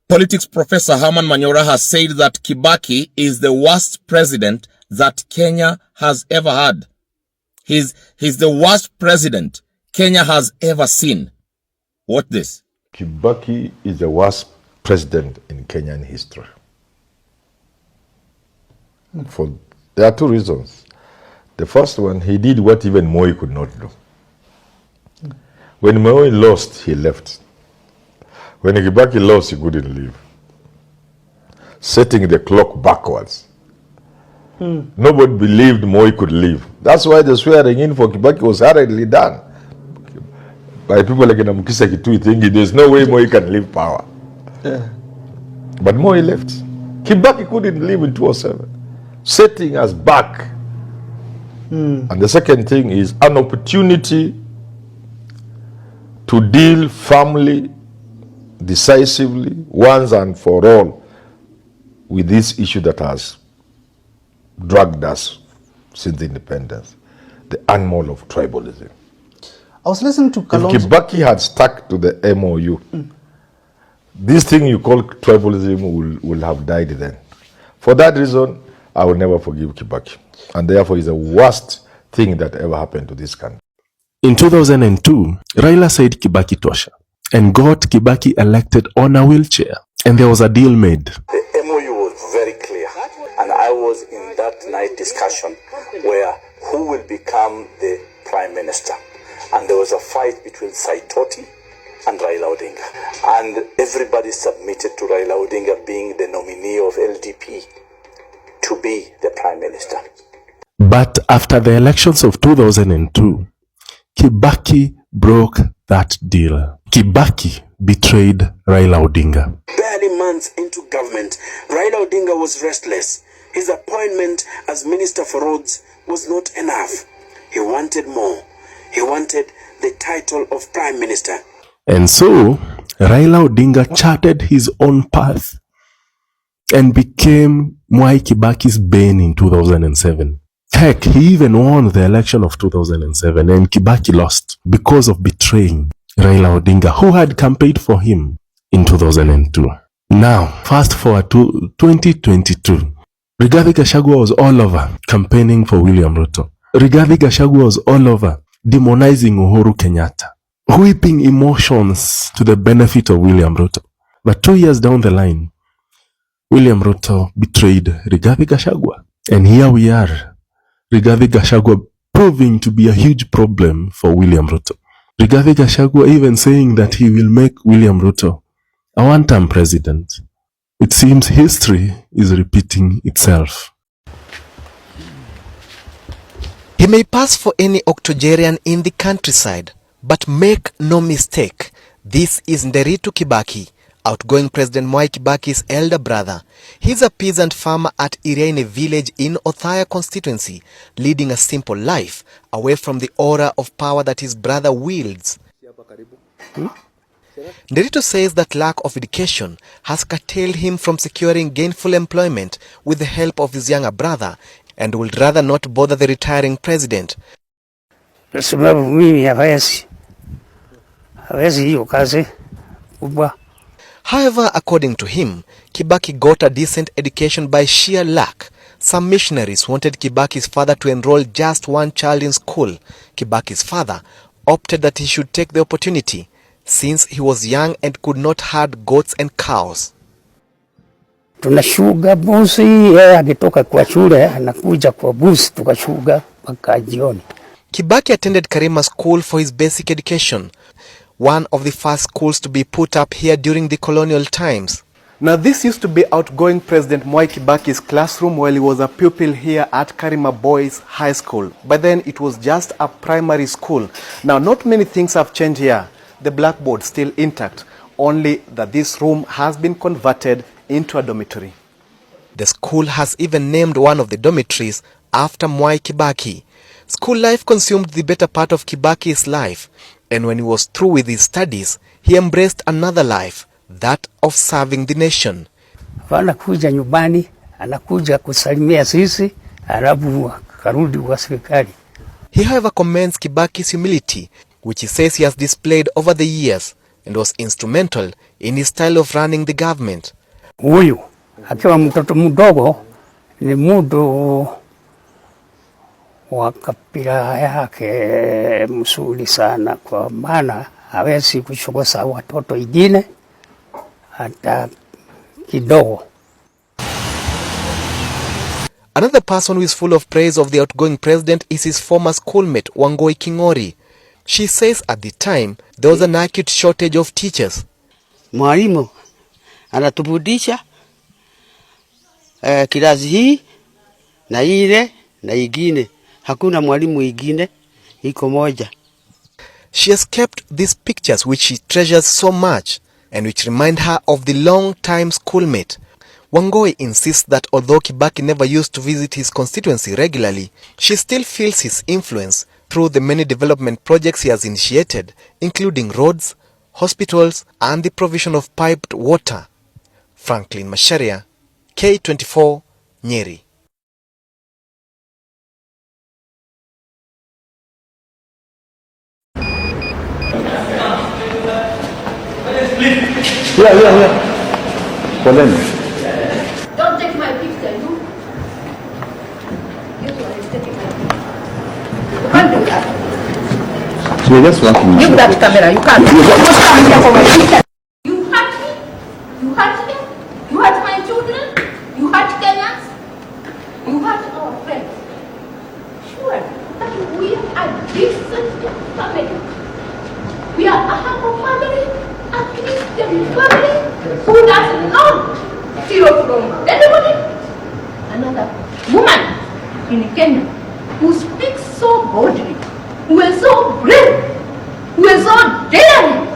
Politics professor Herman Manyora has said that Kibaki is the worst president that Kenya has ever had. He's the worst president Kenya has ever seen. What this? Kibaki is the worst president in Kenyan history. There are two reasons. The first one, he did what even Moi could not do. When Moi lost, he left. When Kibaki lost, he couldn't leave. Setting the clock backwards. Nobody believed Moi could leave. That's why the swearing in for Kibaki was hurriedly done. By people like Namukisa Kitui thinking there's no way Moi can leave power. Yeah. But Moi left. Kibaki couldn't leave in 2007. Setting us back. And the second thing is an opportunity to deal firmly, decisively, once and for all, with this issue that has dragged us since independence, the animal of tribalism. I was listening to Kalonzo. If Kibaki had stuck to the MOU, this thing you call tribalism will have died then. For that reason, I will never forgive Kibaki. And therefore, it's the worst thing that ever happened to this country. In 2002, Raila said Kibaki tosha and got Kibaki elected on a wheelchair. And there was a deal made. The MOU was very clear. And I was in that night discussion where who will become the prime minister. And there was a fight between Saitoti and Raila Odinga. And everybody submitted to Raila Odinga being the nominee of LDP to be the prime minister. But after the elections of 2002, Kibaki broke that deal. Kibaki betrayed Raila Odinga. Barely months into government, Raila Odinga was restless. His appointment as Minister for Roads was not enough. He wanted more. He wanted the title of Prime Minister. And so, Raila Odinga charted his own path and became Mwai Kibaki's bane in 2007. Heck, he even won the election of 2007 and Kibaki lost because of betraying Raila Odinga, who had campaigned for him in 2002. Now, fast forward to 2022. Rigathi Gachagua was all over campaigning for William Ruto. Rigathi Gachagua was all over demonizing Uhuru Kenyatta, whipping emotions to the benefit of William Ruto. But 2 years down the line, William Ruto betrayed Rigathi Gachagua. And here we are, Rigathi Gachagua proving to be a huge problem for William Ruto. Rigathi Gachagua even saying that he will make William Ruto a one-term president. It seems history is repeating itself. He may pass for any octogenarian in the countryside, but make no mistake, this is Nderitu Kibaki, outgoing President Mwai Kibaki's elder brother. He's a peasant farmer at Iriaine village in Othaya constituency, leading a simple life away from the aura of power that his brother wields. Nderitu says that lack of education has curtailed him from securing gainful employment with the help of his younger brother and would rather not bother the retiring president. However, according to him, Kibaki got a decent education by sheer luck. Some missionaries wanted Kibaki's father to enroll just one child in school. Kibaki's father opted that he should take the opportunity, since he was young and could not herd goats and cows. Tunashuga busi, yeye akitoka kwa shule anakuja kwa busi tukashuga mpaka jioni. Kibaki attended Karima School for his basic education, one of the first schools to be put up here during the colonial times. Now this used to be outgoing President Mwai Kibaki's classroom while he was a pupil here at Karima Boys High School. By then it was just a primary school. Now not many things have changed here. The blackboard still intact, only that this room has been converted into a dormitory. The school has even named one of the dormitories after Mwai Kibaki. School life consumed the better part of Kibaki's life, and when he was through with his studies, he embraced another life, that of serving the nation. Anakuja nyumbani, anakuja kusalimia sisi, alafu karudi kwa serikali. He however commends Kibaki's humility, which he says he has displayed over the years. and was instrumental in his style of running the government. Huyu akiwa mtoto mdogo ni mtu wa kabila yake mzuri sana, kwa maana hawezi kuchokoza watoto wengine hata kidogo. Another person who is full of praise of the outgoing president is his former schoolmate Wangui King'ori. She says at the time there was an acute shortage of teachers. Mwalimu anatubudisha kilazi hii na ile na ingine, hakuna mwalimu ingine, iko moja. She has kept these pictures which she treasures so much and which remind her of the long-time schoolmate. Wangui insists that although Kibaki never used to visit his constituency regularly, she still feels his influence through the many development projects he has initiated, including roads, hospitals, and the provision of piped water. Franklin Masharia, K24, Nyeri. Yeah. Poleni. Don't take my picture, you. This one is taking my picture. You can't do that. So you're just walking. Use that camera, you can't. You don't come here for my picture. You hurt me. You hurt them. You hurt my children. You hurt Kenyans. You hurt our friends. Sure, that we are decent family. We are a humble family, a Christian family who does not steal from anybody. Another woman in Kenya who speaks so boldly, who is so brave, who is so daring,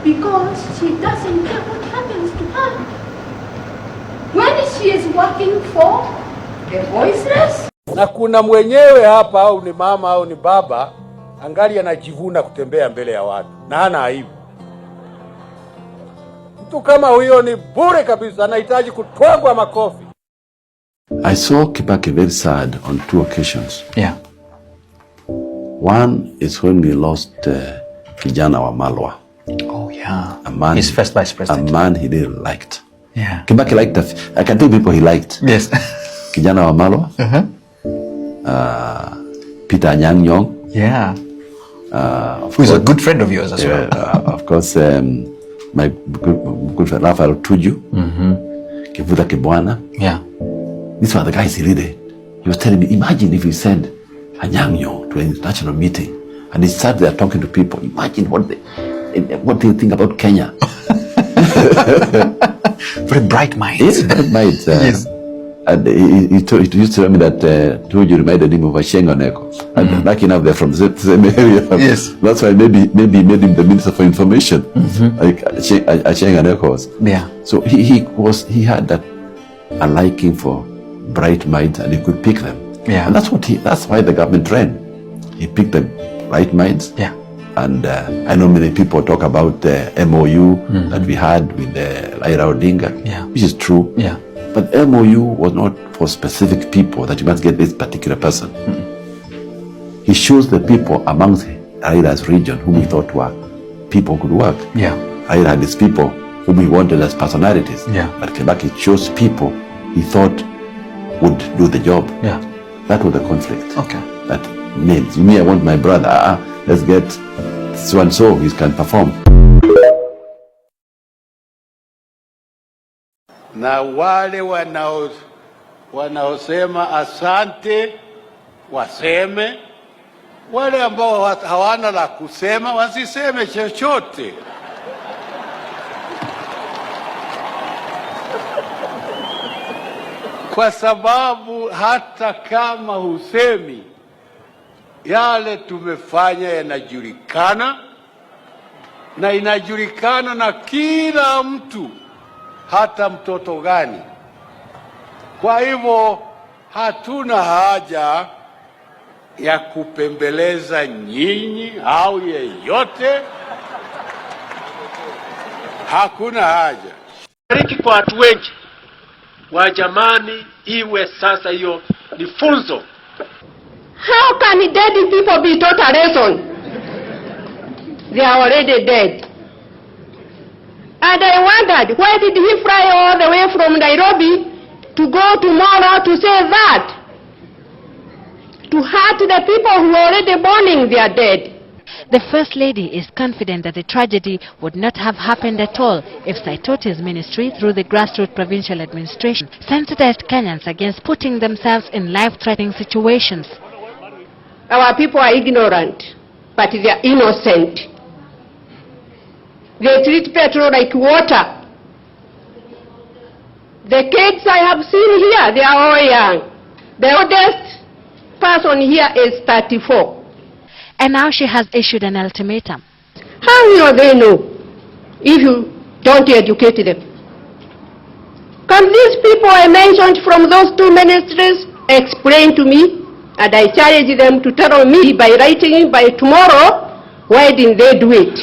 because she doesn't care what happens to her. When she is working for the voiceless. Na kuna mwenyewe hapa au ni mama au ni baba angali anajivuna kutembea mbele ya watu na hana aibu. Mtu kama huyo ni bure kabisa, anahitaji kutwagwa makofi. I saw Kibaki very sad on 2 occasions. Yeah. One is when we lost Kijana wa Malwa. Oh yeah. A man, his first vice president. A man he didn't liked. Yeah. Kibaki liked I can tell people he liked. Yes. Kijana wa Malwa. Peter Anyang'. Yeah. Who's a good friend of yours as well. Of course, my good friend Rafael Tuju. Kivuta Kibwana. Yeah. These were the guys he needed. He was telling me, imagine if he sent Anyang' to an international meeting and he sat there talking to people. Imagine what they think about Kenya. Very bright minds. Yes, bright minds. Yes. And he used to tell me that Tuju reminded him of a Shengoneko. And lucky enough, they're from the same area. Yes. That's why maybe made him the Minister for Information. Like Shengoneko was. Yeah. So he had a liking for bright minds and he could pick them. Yeah. And that's why the government ran. He picked the bright minds. Yeah. And I know many people talk about the MOU that we had with Raila Odinga, yeah, which is true. Yeah. But MOU was not for specific people that you must get this particular person. He chose the people amongst Raila's region whom he thought were people who could work. Yeah. Raila had his people whom he wanted as personalities. Yeah. But Kibaki chose people he thought would do the job. Yeah. That was the conflict. Okay. That means me, I want my brother. Let's get so and so he can perform. Na wale wanaosema asante waseme, wale ambao hawana la kusema wasiseme chochote. Kwa sababu hata kama husemi, yale tumefanya yanajulikana na inajulikana na kila mtu, hata mtoto gani. Kwa hivyo hatuna haja ya kupembeleza nyinyi au yeyote. Hakuna haja. Bariki kwa watu wengi wa jamani, iwe sasa hiyo ni funzo. How can dead people be taught a lesson? they are already dead. And I wondered, why did he fly all the way from Nairobi to go tomorrow to say that? To hurt the people who are already mourning their dead. The First Lady is confident that the tragedy would not have happened at all if Saitoti's ministry, through the grassroots provincial administration, sensitized Kenyans against putting themselves in life-threatening situations. Our people are ignorant, but they are innocent. They treat petrol like water. The kids I have seen here, they are all young. The oldest person here is 34. And now she has issued an ultimatum. How will they know if you don't educate them? Can these people I mentioned from those two ministries explain to me? And I challenge them to tell me by writing by tomorrow, why didn't they do it?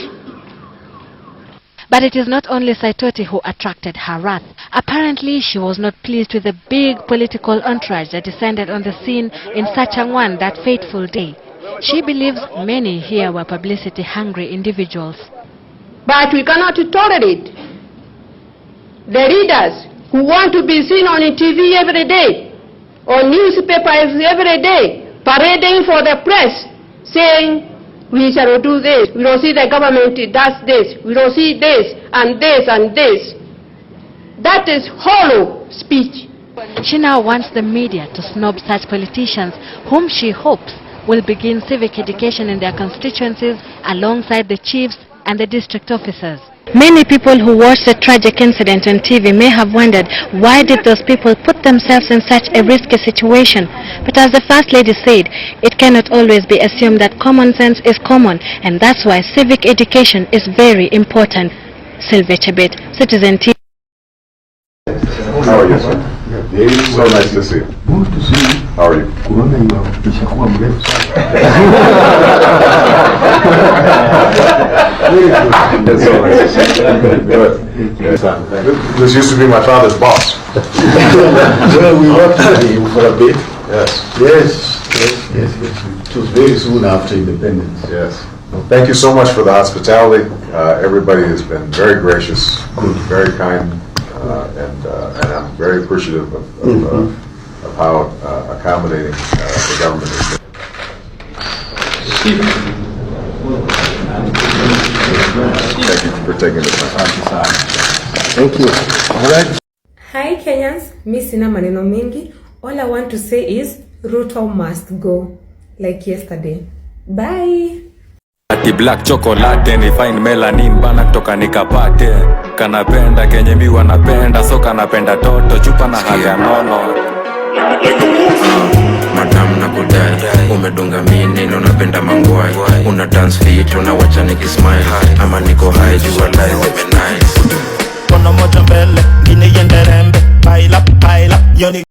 But it is not only Saitoti who attracted her wrath. Apparently, she was not pleased with the big political entourage that descended on the scene in Sachangwan that fateful day. She believes many here were publicity-hungry individuals. But we cannot tolerate the leaders who want to be seen on TV every day, on newspapers every day, parading for the press, saying, we shall do this, we don't see the government does this, we don't see this, and this, and this. That is hollow speech. She now wants the media to snub such politicians, whom she hopes will begin civic education in their constituencies alongside the chiefs and the district officers. Many people who watched the tragic incident on TV may have wondered, why did those people put themselves in such a risky situation? But as the First Lady said, it cannot always be assumed that common sense is common, and that's why civic education is very important. Sylvia Chebet, Citizen TV. How are you, sir? So nice to see you. Good to see you. How are you? It's so nice to see you. Good. Yes, this used to be my father's boss. Well, we worked together for a bit. Yes. Yes. It was very soon after independence. Yes. Well, thank you so much for the hospitality. Everybody has been very gracious, very kind, and I'm very appreciative of how accommodating the government has been. Thank you for taking the time. Thank you. All right. Hi Kenyans, mi sina maneno mingi. All I want to say is Ruto must go, like yesterday. Bye. Ati black chocolate ni fine melanin bana kutoka nikapate. Kanapenda kenye mi wanapenda, so kanapenda toto chupa na haga nono. Madam na kudai, umedunga mini, unapenda mangwai. Una dance fit, unawacha nikismile. Ama niko high, jua lies